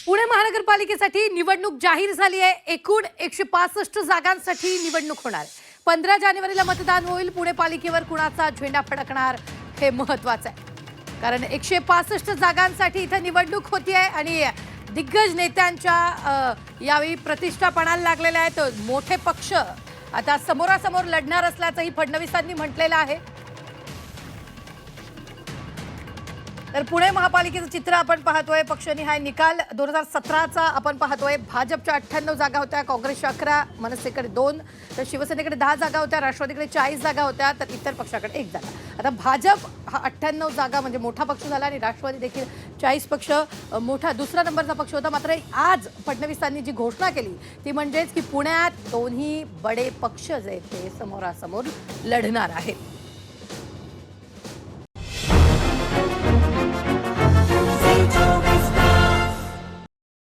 पुणे महानगरपालिकेसाठी निवडणूक जाहीर झाली आहे। एकूण 165 जागांसाठी निवडणूक होणार। 15 जानेवारीला मतदान होईल। पुणे पालिकेवर कुणाचा झेंडा फडकणार हे महत्त्वाचं आहे, कारण 165 जागांसाठी इथे निवडणूक होती आहे आणि दिग्गज नेत्यांच्या यावेळी प्रतिष्ठा पणाला लागलेल्या आहेत। मोठे पक्ष आता समोरासमोर लढणार असल्याचंही फडणवीसांनी म्हटलेलं आहे। तर पुणे महापालिकेचं चित्र आपण पाहतोय। पक्षनिहाय निकाल 2017चा आपण पाहतोय। भाजपच्या 98 जागा होत्या, काँग्रेसच्या 11, मनसेकडे 2, तर शिवसेनेकडे 10 जागा होत्या, राष्ट्रवादीकडे 40 जागा होत्या, तर इतर पक्षाकडे 1 जागा। आता भाजप हा 98 जागा म्हणजे मोठा पक्ष झाला आणि राष्ट्रवादी देखील 40 पक्ष मोठा दुसरा नंबरचा पक्ष होता। मात्र आज फडणवीसांनी जी घोषणा केली ती म्हणजेच की पुण्यात दोन्ही बडे पक्ष जे ते समोरासमोर लढणार आहेत।